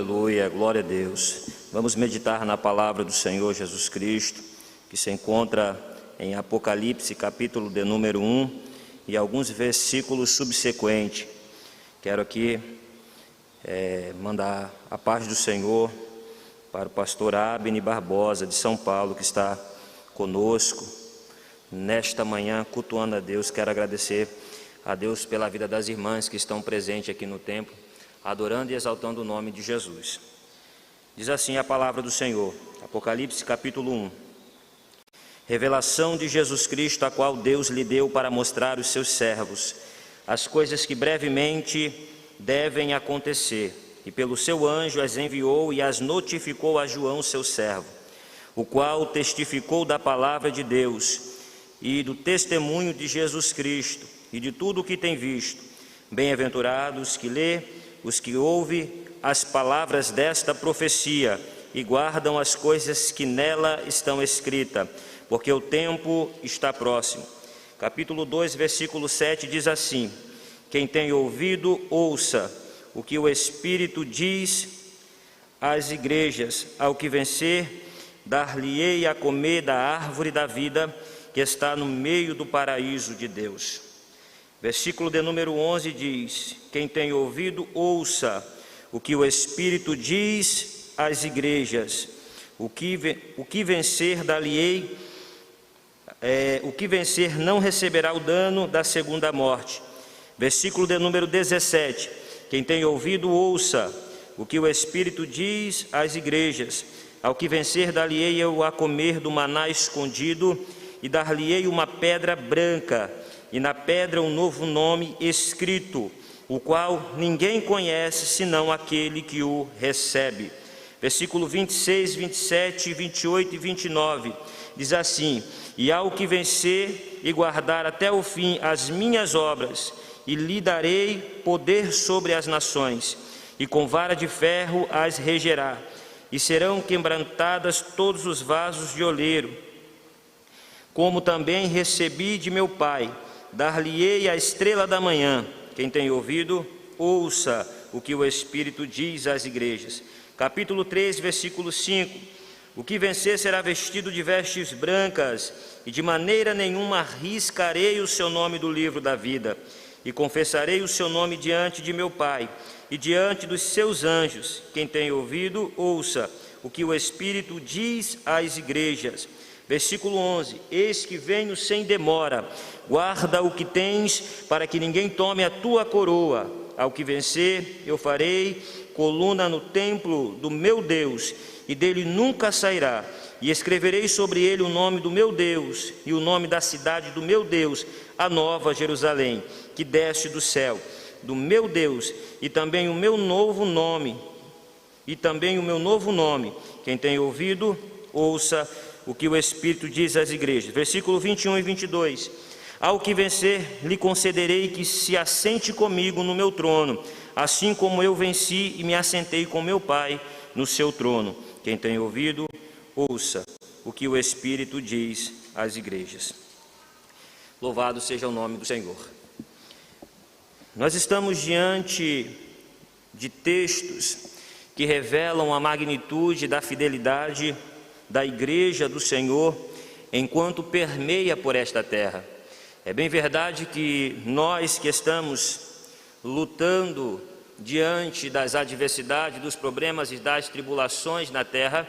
Aleluia, glória a Deus. Vamos meditar na palavra do Senhor Jesus Cristo, que se encontra em Apocalipse, capítulo de número 1, e alguns versículos subsequentes. Quero aqui mandar a paz do Senhor para o pastor Abner Barbosa, de São Paulo, que está conosco nesta manhã, cultuando a Deus. Quero agradecer a Deus pela vida das irmãs que estão presentes aqui no templo, adorando e exaltando o nome de Jesus. Diz assim a palavra do Senhor, Apocalipse capítulo 1. Revelação de Jesus Cristo, a qual Deus lhe deu para mostrar aos seus servos as coisas que brevemente devem acontecer, e pelo seu anjo as enviou e as notificou a João, seu servo, o qual testificou da palavra de Deus e do testemunho de Jesus Cristo e de tudo o que tem visto. Bem-aventurados que lê, os que ouvem as palavras desta profecia e guardam as coisas que nela estão escritas, porque o tempo está próximo. Capítulo 2, versículo 7 diz assim: quem tem ouvido, ouça o que o Espírito diz às igrejas. Ao que vencer, dar-lhe-ei a comer da árvore da vida, que está no meio do paraíso de Deus. Versículo de número 11 diz: quem tem ouvido, ouça o que o Espírito diz às igrejas. O que vencer, dar-lhe-ei, o que vencer não receberá o dano da segunda morte. Versículo de número 17: quem tem ouvido, ouça o que o Espírito diz às igrejas. Ao que vencer, dar-lhe-ei eu a comer do maná escondido, e dar-lhe-ei uma pedra branca, e na pedra um novo nome escrito, o qual ninguém conhece senão aquele que o recebe. Versículo 26, 27, 28 e 29 diz assim: e ao que vencer e guardar até o fim as minhas obras, e lhe darei poder sobre as nações, e com vara de ferro as regerá, e serão quebrantadas todos os vasos de oleiro, como também recebi de meu Pai. Dar-lhe-ei a estrela da manhã. Quem tem ouvido, ouça o que o Espírito diz às igrejas. Capítulo 3, versículo 5. O que vencer será vestido de vestes brancas, e de maneira nenhuma riscarei o seu nome do livro da vida, e confessarei o seu nome diante de meu Pai e diante dos seus anjos. Quem tem ouvido, ouça o que o Espírito diz às igrejas. Versículo 11: eis que venho sem demora, guarda o que tens, para que ninguém tome a tua coroa. Ao que vencer, eu farei coluna no templo do meu Deus, e dele nunca sairá, e escreverei sobre ele o nome do meu Deus, e o nome da cidade do meu Deus, a nova Jerusalém, que desce do céu, do meu Deus, e também o meu novo nome, Quem tem ouvido, ouça o que o Espírito diz às igrejas. Versículo 21 e 22. Ao que vencer, lhe concederei que se assente comigo no meu trono, assim como eu venci e me assentei com meu Pai no seu trono. Quem tem ouvido, ouça o que o Espírito diz às igrejas. Louvado seja o nome do Senhor. Nós estamos diante de textos que revelam a magnitude da fidelidade da igreja do Senhor enquanto permeia por esta terra. É bem verdade que nós que estamos lutando diante das adversidades, dos problemas e das tribulações na terra,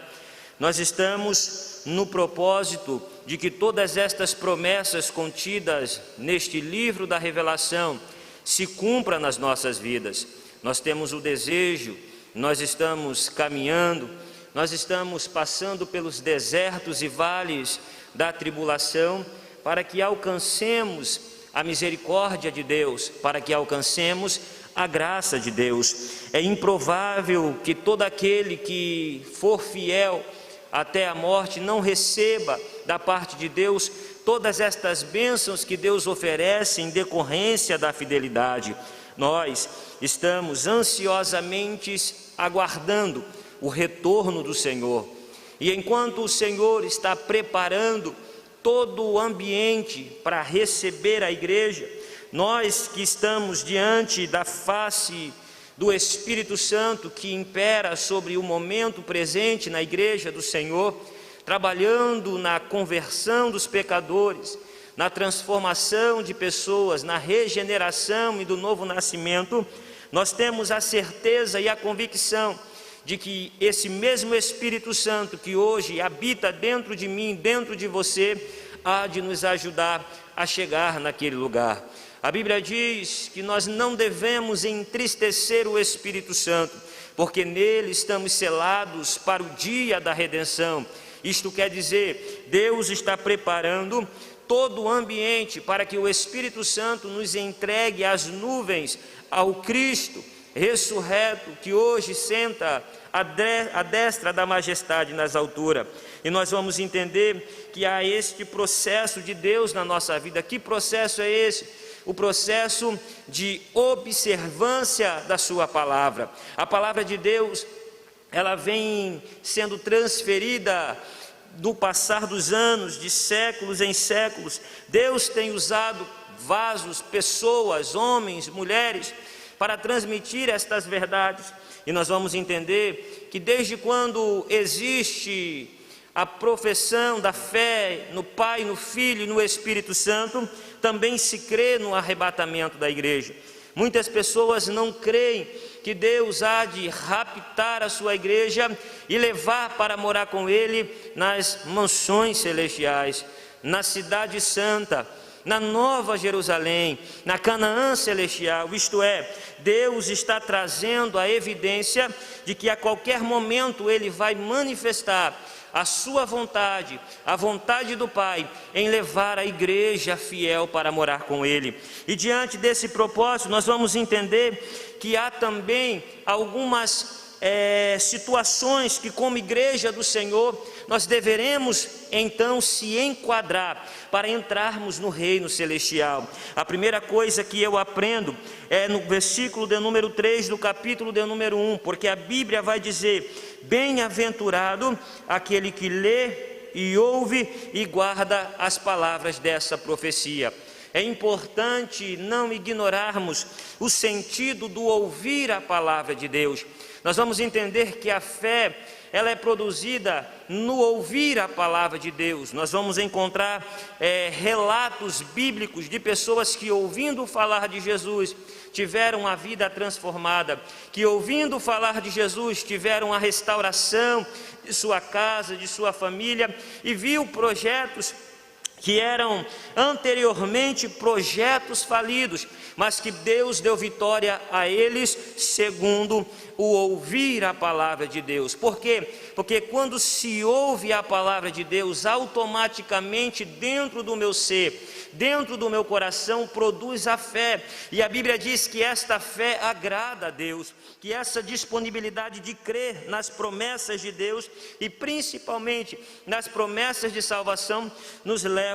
nós estamos no propósito de que todas estas promessas contidas neste livro da revelação se cumpram nas nossas vidas. Nós temos o desejo, nós estamos caminhando, nós estamos passando pelos desertos e vales da tribulação para que alcancemos a misericórdia de Deus, para que alcancemos a graça de Deus. É improvável que todo aquele que for fiel até a morte não receba da parte de Deus todas estas bênçãos que Deus oferece em decorrência da fidelidade. Nós estamos ansiosamente aguardando o retorno do Senhor, e enquanto o Senhor está preparando todo o ambiente para receber a igreja, nós que estamos diante da face do Espírito Santo que impera sobre o momento presente na igreja do Senhor, trabalhando na conversão dos pecadores, na transformação de pessoas, na regeneração e do novo nascimento, nós temos a certeza e a convicção de que esse mesmo Espírito Santo que hoje habita dentro de mim, dentro de você, há de nos ajudar a chegar naquele lugar. A Bíblia diz que nós não devemos entristecer o Espírito Santo, porque nele estamos selados para o dia da redenção. Isto quer dizer, Deus está preparando todo o ambiente para que o Espírito Santo nos entregue as nuvens ao Cristo ressurreto, que hoje senta à destra da majestade nas alturas. E nós vamos entender que há este processo de Deus na nossa vida. Que processo é esse? O processo de observância da sua palavra. A palavra de Deus, ela vem sendo transferida do passar dos anos, de séculos em séculos. Deus tem usado vasos, pessoas, homens, mulheres, para transmitir estas verdades. E nós vamos entender que desde quando existe a profissão da fé no Pai, no Filho e no Espírito Santo, também se crê no arrebatamento da igreja. Muitas pessoas não creem que Deus há de raptar a sua igreja e levar para morar com Ele nas mansões celestiais, na cidade santa, na Nova Jerusalém, na Canaã celestial. Isto é, Deus está trazendo a evidência de que a qualquer momento Ele vai manifestar a sua vontade, a vontade do Pai, em levar a igreja fiel para morar com Ele. E diante desse propósito, nós vamos entender que há também algumas situações que, como igreja do Senhor, nós deveremos então se enquadrar para entrarmos no reino celestial. A primeira coisa que eu aprendo é no versículo de número 3 do capítulo de número 1, porque a Bíblia vai dizer: bem-aventurado aquele que lê e ouve e guarda as palavras dessa profecia. É importante não ignorarmos o sentido do ouvir a palavra de Deus. Nós vamos entender que a fé, ela é produzida no ouvir a palavra de Deus. Nós vamos encontrar relatos bíblicos de pessoas que, ouvindo falar de Jesus, tiveram a vida transformada, que, ouvindo falar de Jesus, tiveram a restauração de sua casa, de sua família, e viu projetos que eram anteriormente projetos falidos, mas que Deus deu vitória a eles segundo o ouvir a palavra de Deus. Por quê? Porque quando se ouve a palavra de Deus, automaticamente dentro do meu ser, dentro do meu coração, produz a fé. E a Bíblia diz que esta fé agrada a Deus, que essa disponibilidade de crer nas promessas de Deus e principalmente nas promessas de salvação nos leva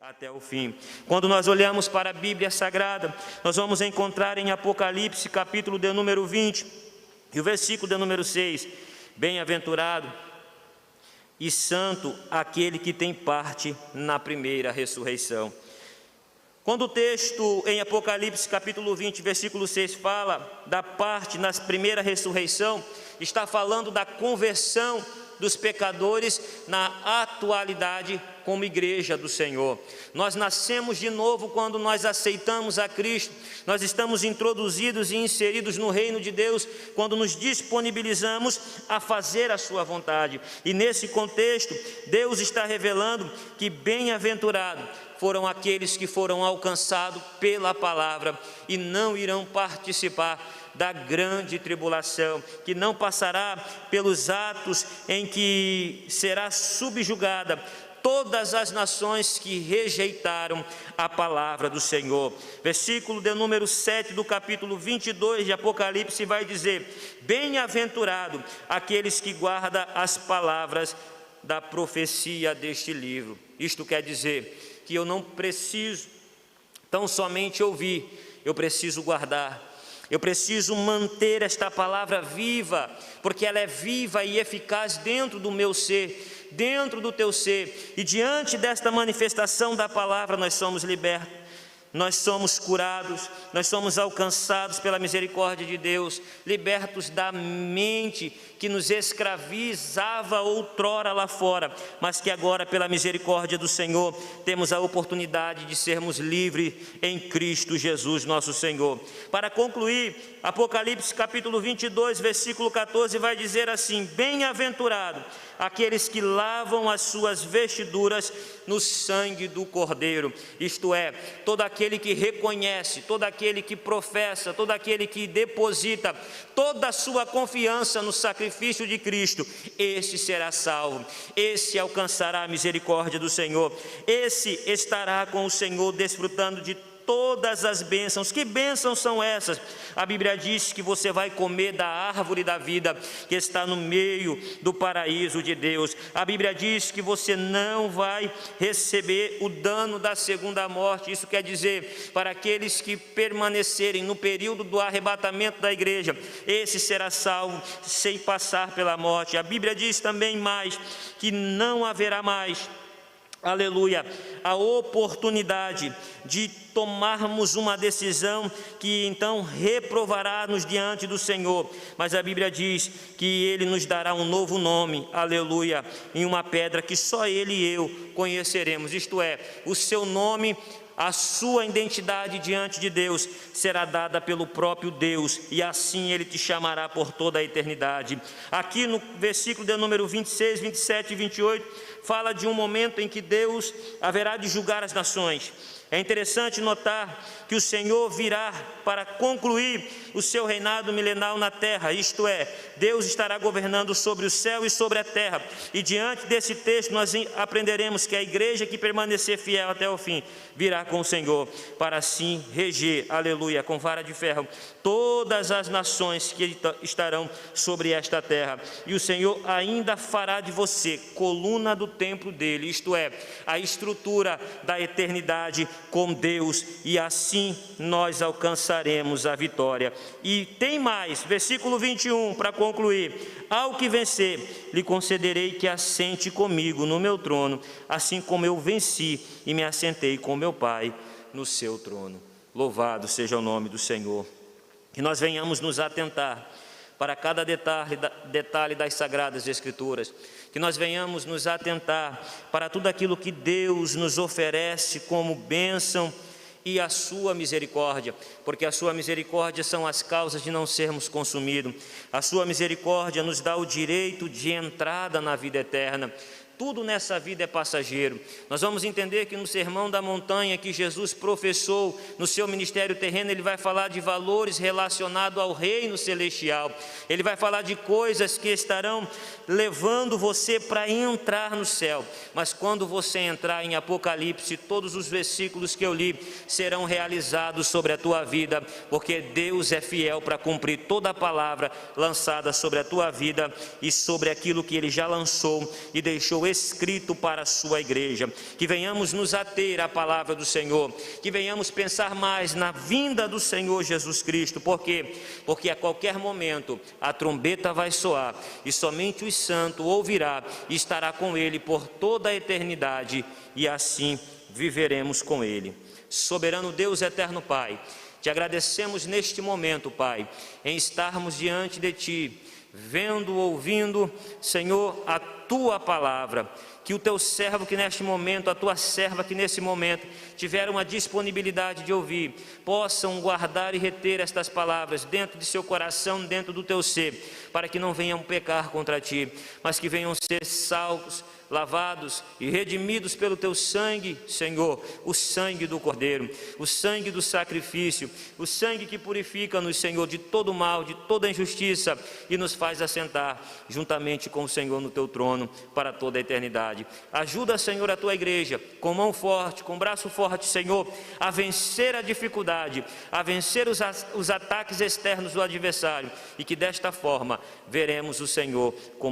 até o fim. Quando nós olhamos para a Bíblia Sagrada, nós vamos encontrar em Apocalipse, capítulo de número 20, e o versículo de número 6, bem-aventurado e santo aquele que tem parte na primeira ressurreição. Quando o texto em Apocalipse, capítulo 20, versículo 6, fala da parte na primeira ressurreição, está falando da conversão dos pecadores na atualidade como igreja do Senhor. Nós nascemos de novo quando nós aceitamos a Cristo, nós estamos introduzidos e inseridos no reino de Deus, quando nos disponibilizamos a fazer a sua vontade. E nesse contexto, Deus está revelando que bem-aventurado foram aqueles que foram alcançados pela palavra e não irão participar da grande tribulação, que não passará pelos atos em que será subjugada todas as nações que rejeitaram a palavra do Senhor. Versículo de número 7 do capítulo 22 de Apocalipse vai dizer: bem-aventurado aqueles que guardam as palavras da profecia deste livro. Isto quer dizer que eu não preciso tão somente ouvir, eu preciso guardar. Eu preciso manter esta palavra viva, porque ela é viva e eficaz dentro do meu ser, dentro do teu ser. E diante desta manifestação da palavra, nós somos libertos, nós somos curados, nós somos alcançados pela misericórdia de Deus, libertos da mente que nos escravizava outrora lá fora, mas que agora, pela misericórdia do Senhor, temos a oportunidade de sermos livres em Cristo Jesus, nosso Senhor. Para concluir, Apocalipse capítulo 22, versículo 14, vai dizer assim: bem-aventurado aqueles que lavam as suas vestiduras no sangue do Cordeiro, isto é, todo aquele que reconhece, todo aquele que professa, todo aquele que deposita toda a sua confiança no sacrifício de Cristo, esse será salvo, esse alcançará a misericórdia do Senhor, esse estará com o Senhor desfrutando de todas as bênçãos. Que bênçãos são essas? A Bíblia diz que você vai comer da árvore da vida que está no meio do paraíso de Deus. A Bíblia diz que você não vai receber o dano da segunda morte. Isso quer dizer, para aqueles que permanecerem no período do arrebatamento da igreja, esse será salvo sem passar pela morte. A Bíblia diz também mais que não haverá mais, aleluia, a oportunidade de tomarmos uma decisão que então reprovará-nos diante do Senhor, mas a Bíblia diz que Ele nos dará um novo nome, aleluia, em uma pedra que só Ele e eu conheceremos, isto é, o seu nome, a sua identidade diante de Deus será dada pelo próprio Deus, e assim Ele te chamará por toda a eternidade. Aqui no versículo de número 26, 27 e 28, fala de um momento em que Deus haverá de julgar as nações. É interessante notar que o Senhor virá para concluir o seu reinado milenal na terra, isto é, Deus estará governando sobre o céu e sobre a terra, e diante desse texto nós aprenderemos que a igreja que permanecer fiel até o fim, virá com o Senhor, para assim reger, aleluia, com vara de ferro, todas as nações que estarão sobre esta terra, e o Senhor ainda fará de você coluna do templo dele, isto é, a estrutura da eternidade com Deus, e assim nós alcançaremos a vitória. E tem mais, versículo 21, para concluir: ao que vencer, lhe concederei que assente comigo no meu trono, assim como eu venci e me assentei com meu Pai no seu trono. Louvado seja o nome do Senhor. Que nós venhamos nos atentar para cada detalhe das Sagradas Escrituras, que nós venhamos nos atentar para tudo aquilo que Deus nos oferece como bênção e a sua misericórdia, porque a sua misericórdia são as causas de não sermos consumidos, a sua misericórdia nos dá o direito de entrada na vida eterna. Tudo nessa vida é passageiro. Nós vamos entender que no Sermão da Montanha que Jesus professou no seu ministério terreno, Ele vai falar de valores relacionados ao reino celestial. Ele vai falar de coisas que estarão levando você para entrar no céu. Mas quando você entrar em Apocalipse, todos os versículos que eu li serão realizados sobre a tua vida, porque Deus é fiel para cumprir toda a palavra lançada sobre a tua vida e sobre aquilo que Ele já lançou e deixou escrito para a sua igreja. Que venhamos nos ater à palavra do Senhor, que venhamos pensar mais na vinda do Senhor Jesus Cristo. Por quê? Porque a qualquer momento a trombeta vai soar e somente o santo ouvirá e estará com Ele por toda a eternidade, e assim viveremos com Ele. Soberano Deus, eterno Pai, te agradecemos neste momento, Pai, em estarmos diante de Ti, vendo, ouvindo, Senhor, a Tua palavra. Que o Teu servo que neste momento, a Tua serva que nesse momento tiveram a disponibilidade de ouvir, possam guardar e reter estas palavras dentro de seu coração, dentro do Teu ser, para que não venham pecar contra Ti, mas que venham ser salvos, lavados e redimidos pelo Teu sangue, Senhor, o sangue do Cordeiro, o sangue do sacrifício, o sangue que purifica-nos, Senhor, de todo mal, de toda injustiça, e nos faz assentar juntamente com o Senhor no Teu trono para toda a eternidade. Ajuda, Senhor, a Tua igreja, com mão forte, com braço forte, Senhor, a vencer a dificuldade, a vencer os ataques externos do adversário, e que desta forma veremos o Senhor como